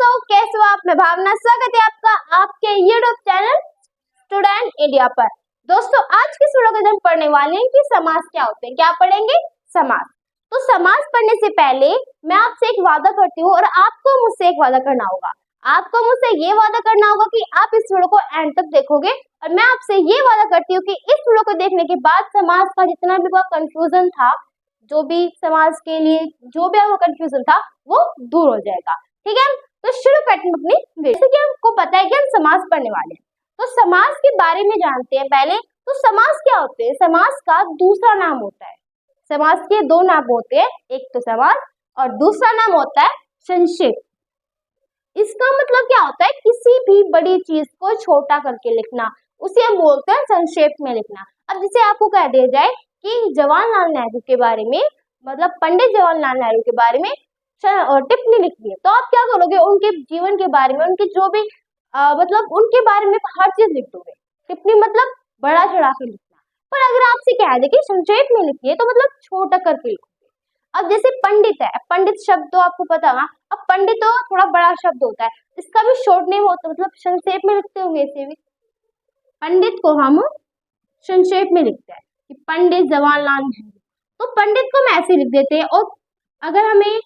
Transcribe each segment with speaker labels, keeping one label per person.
Speaker 1: कैसे हो आप? मैं भावना, स्वागत है आपका आपके यूट्यूब चैनल स्टूडेंट इंडिया पर। दोस्तों, आज की वीडियो में हम पढ़ने वाले हैं कि समास क्या होते हैं। क्या पढ़ेंगे? समास। तो समास पढ़ने से पहले मैं आपसे एक वादा करती हूँ और आपको मुझसे एक वादा करना होगा। आपको मुझसे ये वादा करना होगा कि आप इस वीडियो को एंड तक देखोगे और मैं आपसे ये वादा करती हूँ कि इस वीडियो को देखने के बाद समास का जितना भी कंफ्यूजन था, जो भी समाज के लिए जो भी आपको कंफ्यूजन था, वो दूर हो जाएगा। ठीक है, तो शुरू करते हैं अपनी वीडियो। जैसे कि आपको पता है कि हम समास पढ़ने वाले हैं, तो समास के बारे में जानते हैं पहले। तो समास क्या होते हैं? समास का दूसरा नाम होता है, समास के दो नाम होते हैं, एक तो समास और दूसरा नाम होता है संक्षेप। इसका मतलब क्या होता है? किसी भी बड़ी चीज को छोटा करके लिखना, उसे हम बोलते हैं संक्षेप में लिखना। अब जैसे आपको कह दिया जाए कि जवाहरलाल नेहरू के बारे में, मतलब पंडित जवाहरलाल नेहरू के बारे में टिप्पणी लिखनी है, तो आप क्या करोगे? उनके जीवन के बारे में, उनके जो भी मतलब उनके बारे में हर चीज लिख दोगे। टिप्पणी मतलब बड़ा चढ़ा के लिखना। पर अगर आपसे कह दे कि संक्षेप में लिखिए, तो मतलब छोटा करके लिखोगे। अब जैसे पंडित है, पंडित शब्द तो आपको पता होगा। अब पंडित तो थोड़ा बड़ा शब्द होता है, इसका भी शॉर्ट नेम होता है, मतलब संक्षेप में लिखते होंगे। इसे भी पंडित को हम संक्षेप में लिखते हैं कि पंडित जवाहरलाल नेहरू, तो पंडित को हम ऐसे लिख देते हैं। और अगर हमें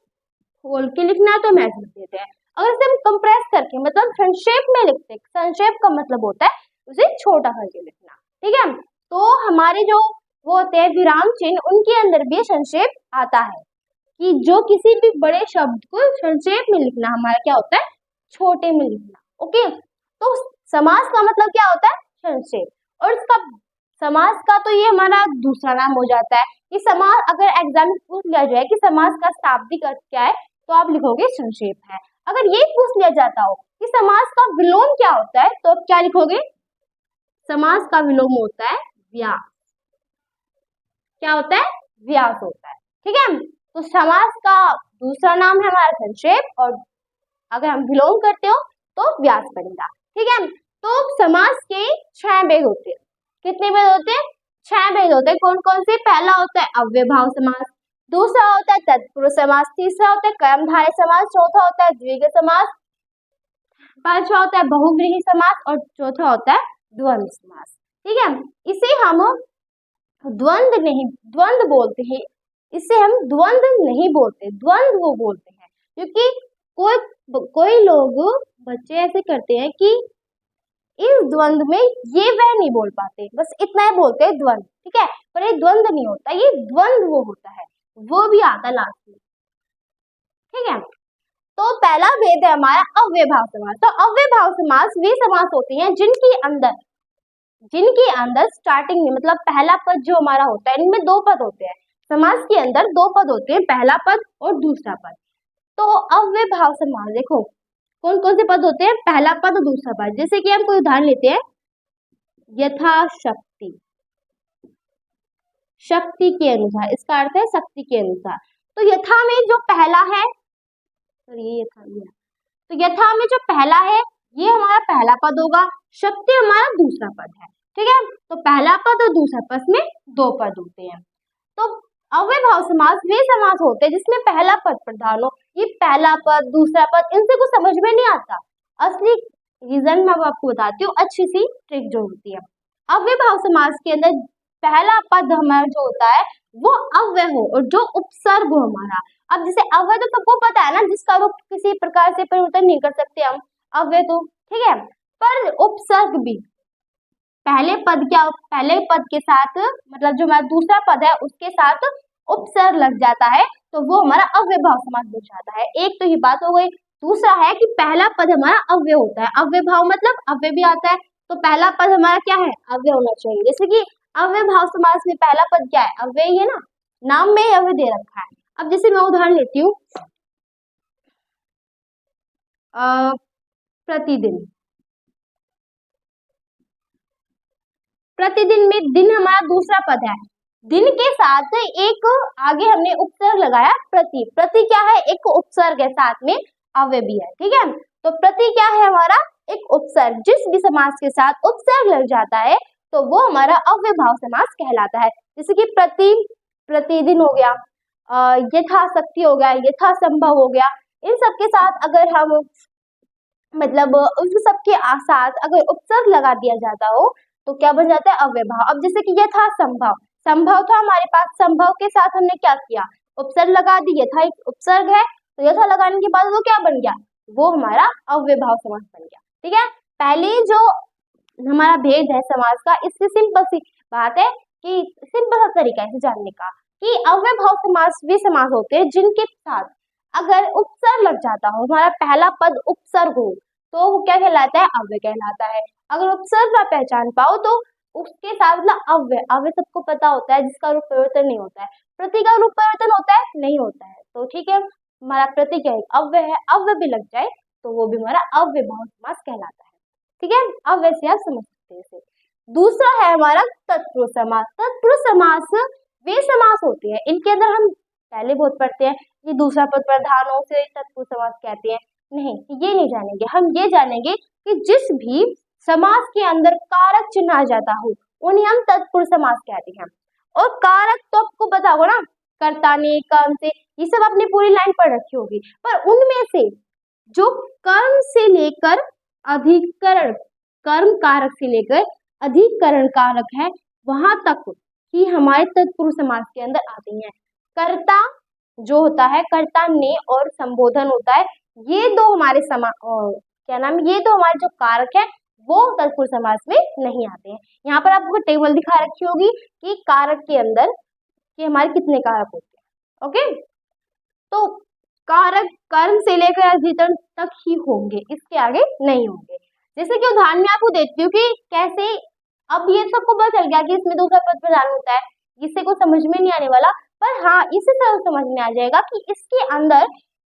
Speaker 1: खोल के लिखना है तो हम ऐसे लिख देते हैं। अगर इसे हम कंप्रेस करके, मतलब संक्षेप में लिखते हैं, संक्षेप का मतलब होता है उसे छोटा करके लिखना। ठीक है, तो हमारे जो वो होते हैं विराम चिन्ह, उनके अंदर भी संक्षेप आता है कि जो किसी भी बड़े शब्द को संक्षेप में लिखना हमारा क्या होता है? छोटे में लिखना। ओके, तो समास का मतलब क्या होता है? संक्षेप। और इसका समास का तो ये हमारा दूसरा नाम हो जाता है कि समास, अगर एग्जाम में पूछ लिया जाए कि समास का शाब्दिक अर्थ क्या है, तो आप लिखोगे संक्षेप है। अगर ये पूछ लिया जाता हो कि समास का विलोम क्या होता है, तो आप क्या लिखोगे? समास का विलोम होता है व्यास। क्या होता है? व्यास होता है। ठीक है, तो समास का दूसरा नाम है हमारा संक्षेप, और अगर हम विलोम करते हो तो व्यास बनेगा। ठीक है, तो समास के 6 भेद होते हैं। कितने भेद होते हैं? 6 भेद होते हैं। कौन कौन से? पहला होता है अव्ययभाव समास, दूसरा होता है तत्पुरुष समास, तीसरा होता है कर्मधारय समास, चौथा होता है द्विगु समास, पांचवा होता है बहुव्रीहि समास और चौथा होता है द्वंद्व समास। ठीक है, इसे हम द्वंद्व नहीं, द्वंद्व बोलते हैं। इसे हम द्वंद्व नहीं बोलते, द्वंद्व बोलते हैं, क्योंकि कोई लोग, बच्चे ऐसे करते हैं कि इस द्वंद्व में ये वह नहीं बोल पाते, बस इतना ही बोलते हैं द्वंद्व। ठीक है, पर ये द्वंद्व नहीं होता, ये द्वंद्व होता है, वो भी आता लास्ट में। ठीक है, तो पहला भेद है हमारा अव्ययभाव समास। तो अव्ययभाव समास वे समास होते हैं जिनके अंदर स्टार्टिंग में, मतलब पहला पद जो हमारा होता है, इनमें 2 पद होते हैं। समास के अंदर 2 पद होते हैं, पहला पद और दूसरा पद। तो अव्ययभाव समास देखो कौन कौन से पद होते हैं? पहला पद और दूसरा पद। जैसे कि हम कोई उदाहरण लेते हैं, यथाशक्ति, शक्ति के अनुसार, इसका अर्थ है शक्ति के अनुसार। तो यथा में जो पहला है, तो यथा में जो पहला है ये हमारा पहला पद होगा, शक्ति हमारा दूसरा पद है। ठीक है, तो पहला पद और दूसरा पद में 2 पद होते हैं। तो अव्ययभाव समास वे समास होते हैं जिसमें पहला पद प्रधान हो। ये पहला पद, दूसरा पद, इनसे कुछ समझ में नहीं आता। असली रीजन मैं आपको बताती हूँ, अच्छी सी ट्रिक जो होती है। अव्ययभाव समास के अंदर पहला पद हमारा जो होता है वो अव्यय हो, और जो उपसर्ग हो हमारा। अब जैसे अव्यय तो सबको पता है ना, जिसका रूप किसी प्रकार से परिवर्तन नहीं कर सकते हम, अव्यय तो। ठीक है, पर उपसर्ग भी पहले पद के साथ, मतलब जो हमारा दूसरा पद है उसके साथ उपसर्ग लग जाता है, तो वो हमारा अव्ययभाव समास बन जाता है। एक तो ये बात हो गई। दूसरा है कि पहला पद हमारा अव्यय होता है, अव्ययभाव मतलब अव्यय भी आता है, तो पहला पद हमारा क्या है? अव्यय होना चाहिए। जैसे कि अव्ययभाव समास में पहला पद क्या है? अव्यय ही है ना, नाम में ही अव्यय दे रखा है। अब जैसे मैं उदाहरण लेती हूँ, प्रतिदिन, प्रतिदिन में दिन हमारा दूसरा पद है, दिन के साथ एक आगे हमने उपसर्ग लगाया प्रति। प्रति क्या है? एक उपसर्ग है, साथ में अव्यय भी है। ठीक है, तो प्रति क्या है हमारा? एक उपसर्ग। जिस भी समास के साथ उपसर्ग लग जाता है तो वो हमारा अव्ययभाव समास कहलाता है। जैसे कि प्रतिदिन हो गया, यथाशक्ति हो गया, यथासंभव हो गया। इन सब के साथ अगर हम मतलब उस सबके साथ अगर उपसर्ग लगा दिया जाता हो तो क्या बन जाता है अव्ययभाव। अब जैसे कि यथा संभव, संभव था हमारे पास, संभव के साथ हमने क्या किया, उपसर्ग लगा दी, यथा एक उपसर्ग है तो यथा लगाने के बाद वो क्या बन गया, वो हमारा अव्ययभाव समास बन गया। ठीक है, पहले जो हमारा भेद है समास का, इससे सिंपल सी बात है कि सिंपल सा तरीका है इसे जानने का कि अव्ययभाव समास वे समास होते हैं जिनके साथ अगर उपसर्ग लग जाता हो, हमारा पहला पद उपसर्ग हो तो वो क्या कहलाता है, अव्यय कहलाता है। अगर उपसर्ग ना पहचान पाओ तो उसके साथ मतलब अव्यय, अव्यय सबको पता होता है जिसका रूप परिवर्तन नहीं होता है, प्रति का रूप परिवर्तन होता है नहीं होता है, तो ठीक है हमारा प्रति क्या है, अव्यय है, अव्यय भी लग जाए तो वो भी हमारा अव्ययभाव समास कहलाता है। ठीक है, अब वैसे आप समझ सकते हैं इसे। दूसरा है हमारा तत्पुरुष समास। तत्पुरुष समास वे समास होते हैं, इनके अंदर हम पहले बहुत पढ़ते हैं कि दूसरा पद प्रधान हो उसे तत्पुरुष समास कहते हैं, नहीं ये नहीं जानेंगे, हम ये जानेंगे कि जिस भी समास के अंदर कारक चिन्ह आ जाता हो उन्हें हम तत्पुरुष समास कहते हैं। और कारक तो आपको पता होगा ना, कर्ता ने, कर्म से, ये सब आपने पूरी लाइन पढ़ रखी होगी, पर उनमें से जो कर्म से लेकर अधिकरण, कर्म कारक से लेकर अधिकरण कारक है वहां तक ही हमारे तत्पुरुष समास के अंदर आते हैं। कर्ता जो होता है, कर्ता ने और संबोधन होता है, ये दो हमारे क्या नाम, ये दो हमारे जो कारक है वो तत्पुरुष समास में नहीं आते हैं। यहाँ पर आपको टेबल दिखा रखी होगी कि कारक के अंदर कि हमारे कितने कारक होते हैं। ओके, तो कारक कर्म से लेकर अधिकरण तक ही होंगे, इसके आगे नहीं होंगे। जैसे कि उदाहरण में आपको देती हूँ कि कैसे, अब ये सबको पता चल गया कि इसमें दूसरा पद प्रधान होता है, इससे को समझ में नहीं आने वाला, पर हाँ इससे समझ में आ जाएगा कि इसके अंदर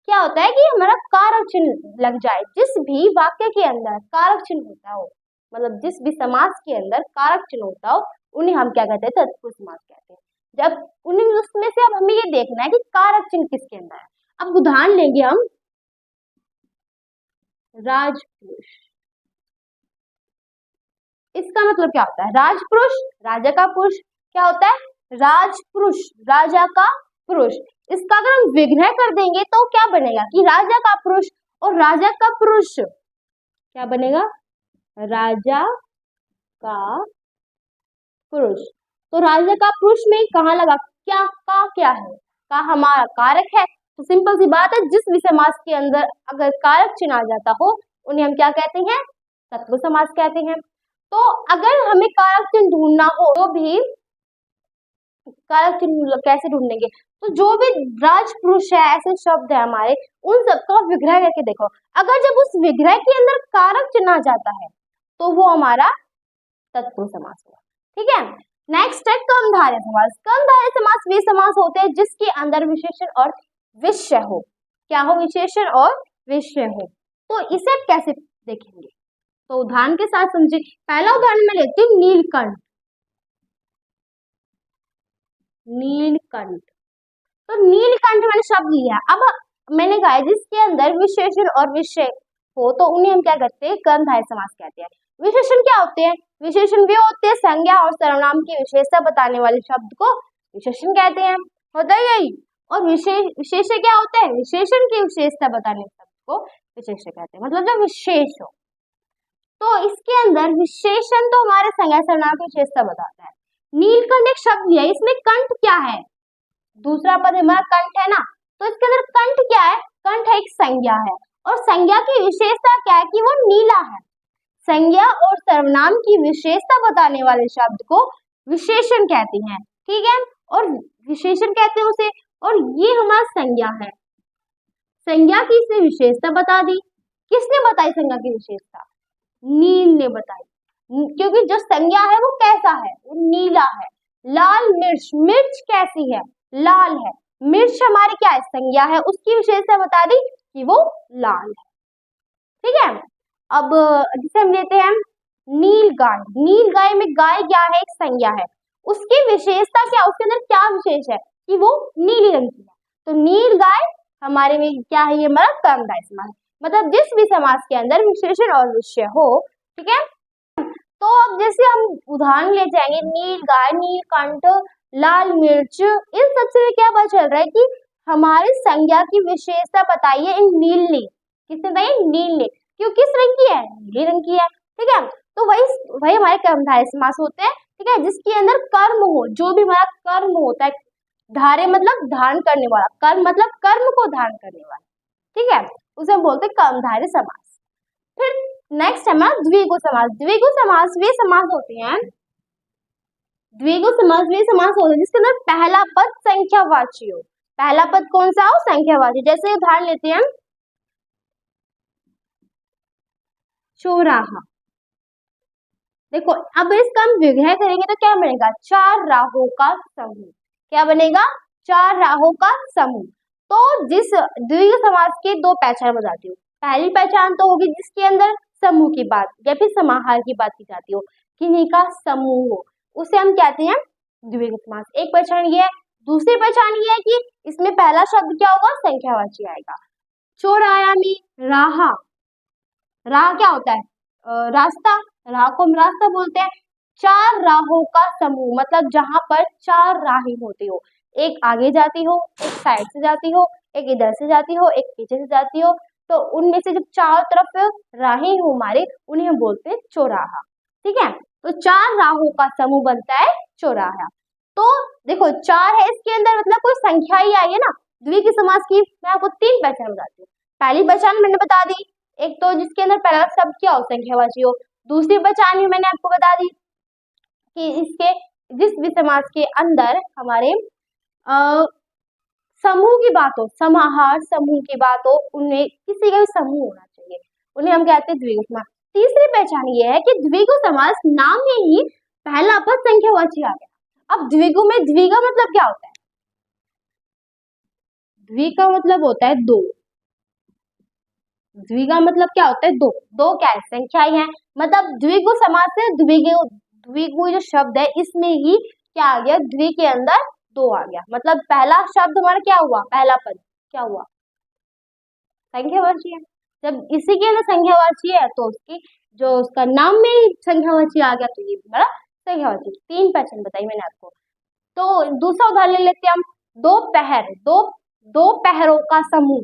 Speaker 1: क्या होता है कि हमारा कारक चिन्ह लग जाए। जिस भी वाक्य के अंदर कारक चिन्ह होता हो, मतलब जिस भी समास के अंदर कारक चिन्ह होता हो उन्हें हम क्या कहते हैं, तत्पुरुष समास कहते हैं। जब उन्हें उसमें से अब हमें ये देखना है कि कारक चिन्ह किसके अंदर है। अब उदाहरण लेंगे हम राजपुरुष, इसका मतलब क्या होता है, राजपुरुष, राजा का पुरुष क्या होता है, राजपुरुष, राजा का पुरुष। इसका अगर हम विग्रह कर देंगे तो क्या बनेगा कि राजा का पुरुष, और राजा का पुरुष क्या बनेगा, राजा का पुरुष। तो राजा का पुरुष में कहाँ लगा, क्या है, का हमारा कारक है, तो सिंपल सी बात है जिस भी समास के अंदर अगर कारक चिन्ह आ जाता हो उन्हें हम क्या कहते हैं, तत्पुरुष समास कहते हैं। तो अगर हमें कारक चिन्ह ढूंढना हो तो भी कारक चिन्ह कैसे ढूंढेंगे, तो जो भी राजपुरुष है ऐसे शब्द है हमारे, उन सबका विग्रह करके देखो, अगर जब उस विग्रह के अंदर कारक चिन्ह आ जाता है तो वो हमारा तत्पुरुष समास हुआ। ठीक है, नेक्स्ट है कर्मधारय समास। कर्मधारय समास वे समास होते हैं जिसके अंदर विशेषण और विषय हो, क्या हो, विशेषण और विषय हो। तो इसे कैसे देखेंगे, तो उदाहरण के साथ समझिए। पहला उदाहरण मैं लेती हूँ नीलकंठ, नीलकंठ, तो नीलकंठ मैंने शब्द लिया। अब मैंने कहा जिसके अंदर विशेषण और विषय हो तो उन्हें हम क्या कहते हैं, कर्मधारय समास कहते हैं। विशेषण क्या होते हैं, विशेषण वे होते हैं संज्ञा और सर्वनाम की विशेषता बताने वाले शब्द को विशेषण कहते हैं, होता है यही। और विशेष्य क्या होता है, विशेषण की विशेषता बताने शब्द को विशेष्य कहते हैं, मतलब जो विशेष हो। तो इसके अंदर विशेषण तो हमारे संज्ञा सर्वनाम की विशेषता बताता है। नीलकंठ एक शब्द है, इसमें कंठ क्या है, दूसरा पद हमारा कंठ है ना, तो इसके अंदर कंठ क्या है, कंठ एक संज्ञा है, और संज्ञा की विशेषता क्या है कि वो नीला है। संज्ञा और सर्वनाम की विशेषता बताने वाले शब्द को विशेषण कहते हैं। ठीक है, और विशेषण कहते हैं उसे, और ये हमारा संज्ञा है, संज्ञा की इसने विशेषता बता दी। किसने बताई संज्ञा की विशेषता, नील ने बताई, क्योंकि जो संज्ञा है वो कैसा है, वो नीला है। लाल मिर्च, मिर्च कैसी है, लाल है, मिर्च हमारी क्या है, संज्ञा है, उसकी विशेषता बता दी कि वो लाल है। ठीक है, अब जिसे हम लेते हैं नील गाय, नील गाय में गाय क्या है, एक संज्ञा है, उसकी विशेषता क्या, उसके अंदर क्या विशेष है कि वो नीली रंग की है। तो नील गाय हमारे में क्या है, ये हमारा कर्मधारय समास, मतलब जिस भी समास के अंदर विशेषण और विषय हो। ठीक है, तो अब जैसे हम उदाहरण ले जाएंगे, नील गाय, नीलकंठ, लाल मिर्च, इन सबसे क्या पता चल रहा है कि हमारी संज्ञा की विशेषता बताइए इन नील ने, किसने बताई, नील ने, क्यों किस रंग की है, नीले रंग की है। ठीक है, तो वही हमारे कर्मधारय समास होते हैं। ठीक है, जिसके अंदर कर्म हो, जो भी हमारा कर्म होता है, धारे मतलब धारण करने वाला, कर्म मतलब कर्म को धारण करने वाला। ठीक है, उसे हम बोलते हैं कर्मधारय समास। फिर नेक्स्ट है हमारा द्विगु समास। द्विगु समास वे समास होते हैं, द्विगु समास वे समास होते हैं जिसके अंदर पहला पद संख्यावाची हो। पहला पद कौन सा हो, संख्यावाची। जैसे उदाहरण लेते हैं चौराहा। देखो अब इसका हम विग्रह करेंगे तो क्या बनेगा, चार राहों का समूह। क्या बनेगा, चार राहों का समूह। तो जिस द्विगु समास की दो पहचान बताती हूँ। पहली पहचान तो होगी जिसके अंदर समूह की बात या फिर समाहार की बात की जाती हो, किन्हीं का समूह हो, उसे हम कहते हैं द्विगु समास। एक पहचान ये है। दूसरी पहचान ये है कि इसमें पहला शब्द क्या होगा, संख्यावाची आएगा। चौराया में राह, राह क्या होता है, रास्ता, राह को हम रास्ता बोलते हैं। चार राहों का समूह मतलब जहां पर चार राहें होती हो, एक आगे जाती हो, एक साइड से जाती हो, एक इधर से जाती हो, एक पीछे से जाती हो, तो उनमें से जब चारों तरफ राहें हो हमारे, उन्हें हम बोलते हैं चौराहा। ठीक है, तो चार राहों का समूह बनता है चौराहा। तो देखो चार है इसके अंदर, मतलब कोई संख्या ही आई है ना। द्विगु समास की मैं आपको तीन पहचान बताती हूँ। पहली पहचान मैंने बता दी, एक तो जिसके अंदर पहला शब्द क्या हो, संख्यावाची हो। दूसरी पहचान भी मैंने आपको बता दी कि इसके जिस भी समास के अंदर हमारे समूह की बात हो, समाहार समूह की बात हो, उन्हें किसी का भी समूह होना चाहिए, उन्हें हम कहते हैं द्विगु समास। तीसरी पहचान ये है कि द्विगु समास नाम में ही पहला पद संख्यावाची आ गया। अब द्विगु में द्विगा मतलब क्या होता है, द्विगा मतलब होता है दो। द्विगा मतलब क्या होता है, दो। दो क्या है, संख्या ही है। मतलब द्विगु समास से द्विगु, द्विगु जो शब्द है इसमें ही क्या आ गया, द्वि के अंदर दो आ गया। मतलब पहला शब्द हमारा क्या हुआ, पहला पद क्या हुआ, संख्यावाची है। जब इसी के अंदर संख्यावाची है तो उसकी जो उसका नाम में ही संख्यावाची आ गया, तो ये हमारा संख्यावाची। तीन पहचान बताई मैंने आपको। तो दूसरा उदाहरण ले लेते हैं हम, दोपहर, दो पहरों का समूह।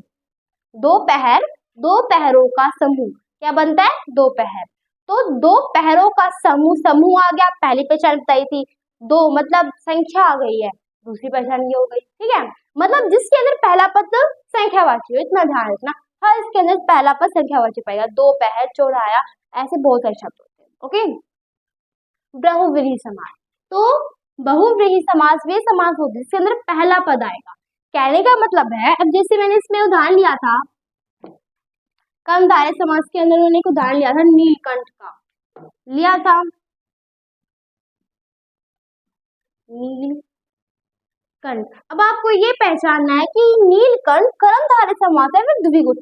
Speaker 1: दोपहर, दो पहरों का समूह क्या बनता है, दोपहर। तो दो पहरों का समूह, समूह आ गया, पहली पहचान बताई थी। दो मतलब संख्या आ गई है, दूसरी पहचान ये हो गई। ठीक है, मतलब जिसके अंदर पहला पद संख्यावाची हो, इतना ध्यान रखना। हर इसके अंदर पहला पद संख्यावाची पाएगा। दोपहर, चौराया, ऐसे बहुत सारे शब्द होते हैं। ओके, बहुव्रीहि समास। तो बहुव्रीहि समास वे समास होते हैं जिसके अंदर पहला पद आएगा। कहने का मतलब है, अब जैसे मैंने इसमें उदाहरण लिया था, कर्मधारय समास के अंदर उन्होंने एक उदाहरण लिया था नीलकंठ का, लिया था नीलकंठ। अब आपको ये पहचानना है कि नीलकंठ कर्मधारय समास है फिर द्विगु,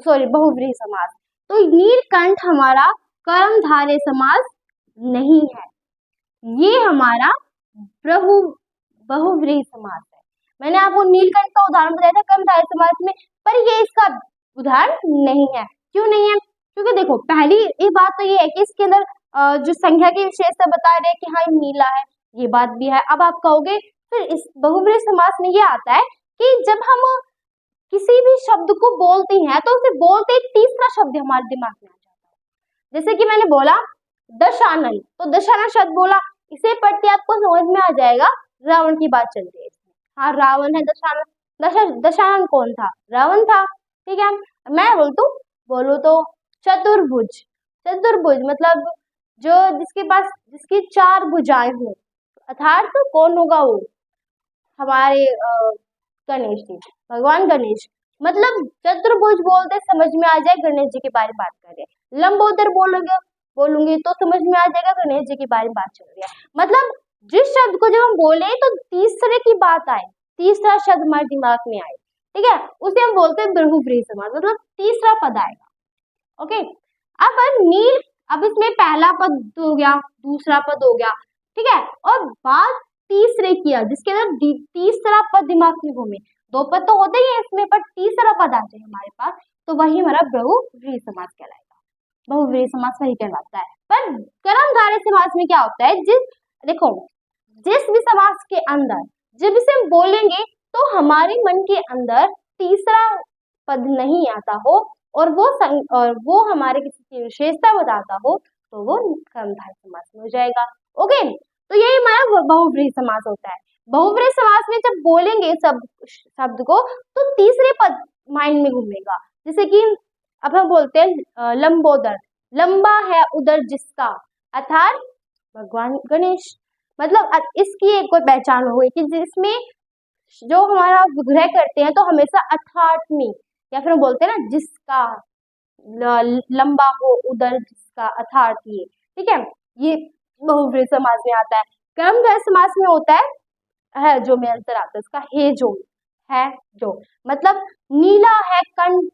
Speaker 1: सॉरी बहुव्रीहि समास। तो नीलकंठ हमारा कर्मधारय समास नहीं है, ये हमारा बहुव्रीहि समास है। मैंने आपको नीलकंठ का उदाहरण बताया था कर्मधारय समास में, पर ये इसका उदाहरण नहीं है। क्यों नहीं है, क्योंकि देखो पहली ये बात तो ये है कि इसके अंदर जो संख्या की विशेषता बता रहे हैं कि हाँ नीला है, ये बात भी है। अब आप कहोगे फिर इस बहुव्रीहि समास में ये आता है कि जब हम किसी भी शब्द को बोलते हैं तो उसे बोलते तीसरा शब्द हमारे दिमाग में आ जाता है। जैसे कि मैंने बोला दशानन, तो दशानन शब्द बोला, इसे पढ़ते आपको समझ में आ जाएगा रावण की बात चल रही है। हाँ रावण है, दशानन, दशानन कौन था, रावण था। ठीक है, मैं बोलू तो चतुर्भुज। चतुर्भुज मतलब जो जिसके पास जिसकी चार भुजाएं हो, अर्थात तो कौन होगा वो, हमारे गणेश जी, भगवान गणेश। मतलब चतुर्भुज बोलते समझ में आ जाए गणेश जी के बारे में बात कर रहे हैं। लंबोदर बोलूंगी तो समझ में आ जाएगा गणेश जी के बारे में बात चल रही है। मतलब जिस शब्द को जब हम बोले तो तीसरे की बात आए, तीसरा शब्द हमारे दिमाग में आए, ठीक है, उसे हम बोलते हैं बहुव्रीहि समास, मतलब तीसरा पद आएगा। ओके, अब इसमें पहला पद हो गया, दूसरा पद हो गया, ठीक है, और बात तीसरे किया जिसके अंदर तीसरा पद दिमाग में घूमे। दो पद तो होते ही है इसमें, पर तीसरा पद आ जाए हमारे पास तो वही हमारा बहुव्रीहि समास कहलाएगा। बहुव्रीहि समास वही कहलाता है। पर कर्मधारय समास में क्या होता है, जिस भी समास के अंदर जब इसे हम बोलेंगे तो हमारे मन के अंदर तीसरा पद नहीं आता हो, और वो हमारे किसी की विशेषता बताता हो तो वो कर्मधारय समास में हो जाएगा। ओके, तो यही हमारा बहुव्रीहि समास होता है। बहुव्रीहि समास में जब बोलेंगे शब्द को तो तीसरे पद माइंड में घूमेगा। जैसे कि अब हम बोलते हैं लंबोदर, लंबा है उदर जिसका, अर्थात भगवान गणेश। मतलब इसकी एक कोई पहचान हो गई कि जिसमें जो हमारा विग्रह करते हैं तो हमेशा अर्थात में, या फिर हम बोलते हैं ना जिसका लंबा हो उदर जिसका, अर्थात ये, ठीक है, ये बहुव्रीहि समास में आता है। कर्मधारय समास में होता है जो में अंतर आता है उसका, है जो मतलब नीला है कंठ,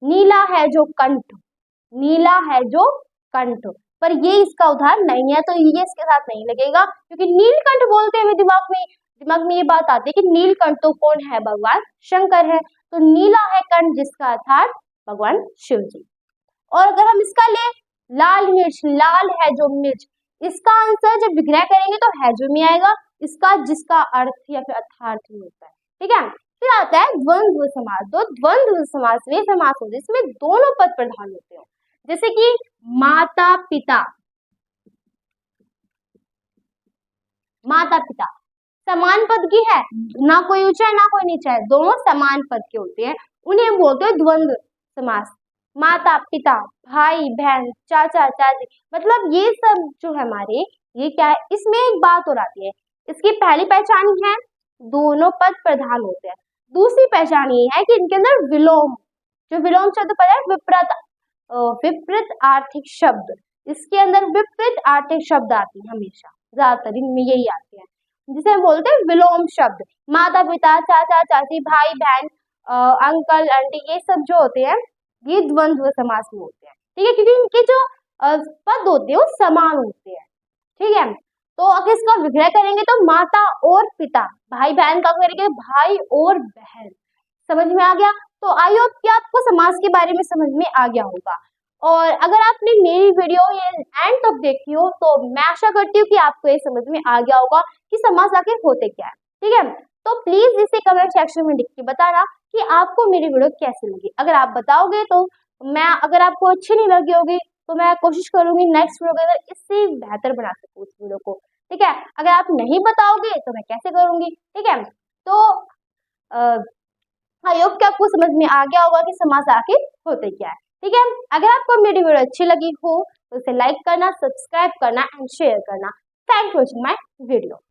Speaker 1: नीला है जो कंठ, नीला है जो कंठ, पर ये इसका उदाहरण नहीं है तो ये इसके साथ नहीं लगेगा, क्योंकि नीलकंठ बोलते हुए दिमाग में ये बात आती है कि नीलकंठ तो कौन है, भगवान शंकर है। तो नीला है कंठ जिसका अर्थात भगवान शिव जी। और अगर हम इसका ले लाल मिर्च, लाल है जो मिर्च, इसका आंसर जब विग्रह करेंगे तो है जो में आएगा, इसका जिसका अर्थ या फिर अर्थार्थ में होता है, ठीक है। फिर आता है द्वंद्व समास। तो द्वंद्व समास में समास होते हैं इसमें दोनों पद प्रधान होते हैं, जैसे कि माता पिता, माता पिता समान पद की है, ना कोई ऊंचा है ना कोई नीचा है, दोनों समान पद के होते हैं, उन्हें बोलते हैं द्वंद्व समास। माता पिता, भाई बहन, चाचा चाची, मतलब ये सब जो है हमारे, ये क्या है, इसमें एक बात और आती है, इसकी पहली पहचान है दोनों पद प्रधान होते हैं। दूसरी पहचान ये है कि इनके अंदर विलोम, जो विलोम शब्द पद है विपरीत आर्थिक शब्द, इसके अंदर विपरीत आर्थिक शब्द आती है हमेशा, ज्यादातर इनमें यही आते हैं, जिसे हम बोलते हैं विलोम शब्द। माता पिता, चाचा चाची, भाई बहन, अंकल आंटी, ये सब जो होते हैं ये द्वंद्व समास में होते हैं, ठीक है, क्योंकि इनके जो पद होते हैं वो समान होते हैं, ठीक है। तो अगर इसका विग्रह करेंगे तो माता और पिता, भाई बहन का करेंगे भाई और बहन, समझ में आ गया। तो आई होप कि आपको समास के बारे में समझ में आ गया होगा। और अगर आपने मेरी वीडियो ये एंड तक देखी हो तो मैं आशा करती हूँ कि आपको ये समझ में आ गया होगा कि समास आखिर होते क्या है, ठीक है। तो प्लीज इसे कमेंट सेक्शन में लिख के बताना कि आपको मेरी वीडियो कैसी लगी। अगर आप बताओगे तो मैं, अगर आपको अच्छी नहीं लगी होगी तो मैं कोशिश करूंगी नेक्स्ट वीडियो के अंदर इससे बेहतर बना सकूं उस वीडियो को, ठीक है। अगर आप नहीं बताओगे तो मैं कैसे करूंगी, ठीक है। तो आई होप कि आपको समझ में आ गया होगा कि समास आखिर होते क्या है, ठीक है। अगर आपको मेरी वीडियो अच्छी लगी हो तो इसे लाइक करना, सब्सक्राइब करना एंड शेयर करना। Thanks for watching my video.